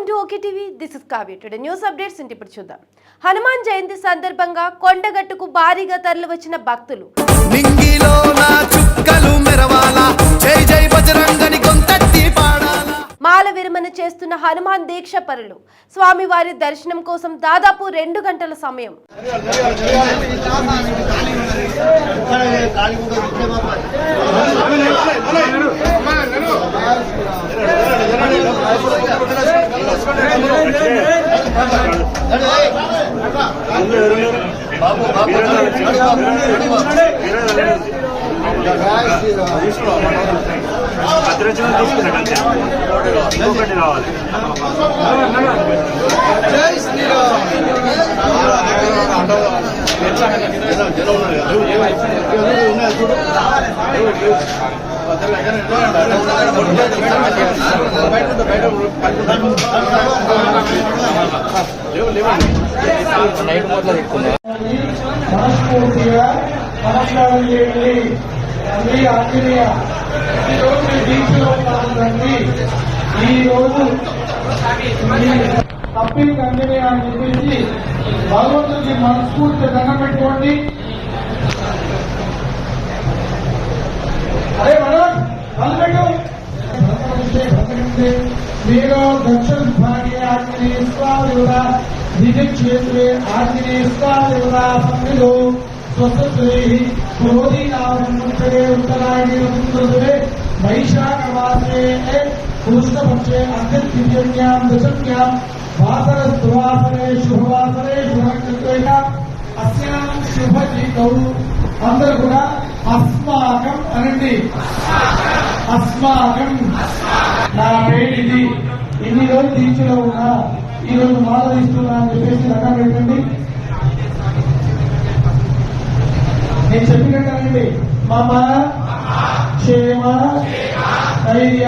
Welcome to okay TV. This is Kavya. Today news updates ఇప్పుడు చూద్దాం. హనుమాన్ జయంతి సందర్భంగా కొండగట్టుకు భారీగా తరలి వచ్చిన భక్తులు నింగిలో నా చుక్కలు మెరవాలా, జై జై బజరంగని గొంతెత్తి పాడాలా. మాల విరమణ చేస్తున్న హనుమాన్ దీక్ష పరులు స్వామివారి దర్శనం కోసం దాదాపు 2 గంటల సమయం. అప్పీల్ కంపెనీ అని చెప్పేసి భగవంతుడికి మనస్ఫూర్తి దండం పెట్టుకోండి. అరే మనోజ్ మీరు దక్షిణ విభాగే ఆంజనేయ స్వామిగా నిజ క్షేత్రే ఆంజనేయ స్వామిగా సన్నిధో స్వస్థే క్రోధీనామంతరే ఉత్తరాయణే వైశాఖమాసే కృష్ణపక్షే అగ్నిత్యాం దశమ్యాం వాసరస్వాసరే శుభవాసరే శుభనక్షత్రేణ అస్యాం శుభజీతౌ. అందరూ కూడా అస్మాకం అనండి. అస్మాకం నా పేరు ఇన్ని రోజులు దీక్షలో ఉన్నా ఈ రోజు మాల ఇస్తున్నా అని చెప్పేసి రకం పెట్టండి. నేను చెప్పినట్టు మమ క్షేమ ధైర్య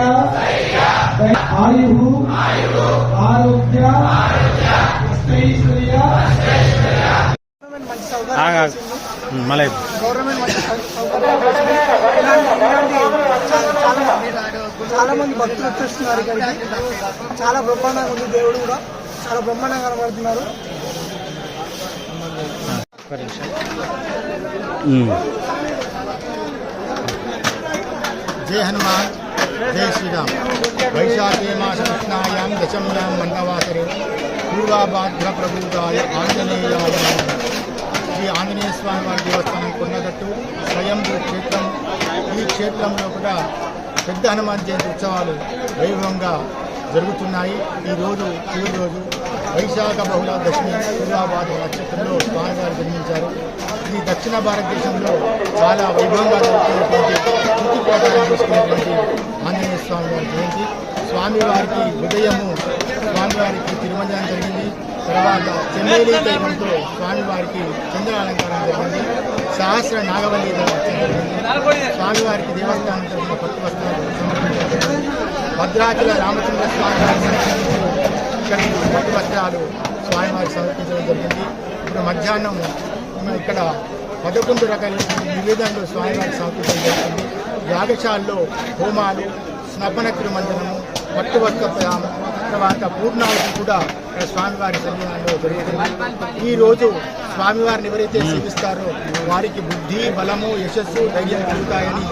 ఆయు ఆరోగ్య ఐశ్వర్య గవర్నమెంట్ మంచి చాలా మంది భక్తులు వచ్చేస్తున్నారు ఇక్కడికి. చాలా బ్రహ్మాండంగా ఉంది. దేవుడు కూడా చాలా బ్రహ్మాండంగా కనబడుతున్నారు. జై హనుమాన్, జై శ్రీరామ్. వైశాఖే మాస కృష్ణాయాం దశమ్యాం మంగళవాసరే పూర్వాభాద్ర ప్రభుదాయ ఆంజనేయాయ. శ్రీ ఆంజనేయ స్వామి వారి దేవస్థానం కొండగట్టు స్వయంభూ క్షేత్రం. ఈ క్షేత్రంలో కూడా పెద్ద హనుమాన్ జయంతి ఉత్సవాలు వైభవంగా జరుగుతున్నాయి. ఈరోజు చివరి రోజు వైశాఖ బహుళ దశమి పూర్వాభాద్ర నక్షత్రంలో స్వామివారు జన్మించారు. ఇది దక్షిణ భారతదేశంలో చాలా వైభవంగా జరుగుతున్నటువంటి పూర్తి ప్రకారం చేసుకున్నటువంటి ఆంజనేయ స్వామి వారి జయంతి. స్వామివారికి ఉదయము స్వామివారికి తిరుమంజనం జరిగింది. తర్వాత చెమ్మేలి దైవంతో స్వామివారికి చంద్రాలంకారం జరిగింది. సహస్ర నాగవల్లి జరిగింది. స్వామివారికి దేవస్థానం తరఫున పట్టు వస్త్రాలు సమర్పించారు. భద్రాచల రామచంద్ర స్వామి వారి ఇక్కడ పట్టు వస్త్రాలు స్వామివారికి సమర్పించడం జరిగింది. ఇప్పుడు మధ్యాహ్నం ఇక్కడ 11 రకాల నివేదనలు స్వామివారికి సమర్పించడం జరుగుతుంది. యాగశాలలో హోమాలు, స్నపన తిరుమంజనము, పట్టు వస్త్ర ప్రయాణం, తర్వాత పూర్ణావతి కూడా స్వామివారి సన్నిధానంలో జరుగుతుంది. ఈరోజు స్వామివారిని ఎవరైతే సేవిస్తారో వారికి బుద్ధి, బలము, యశస్సు, ధైర్యం కలుగుతాయని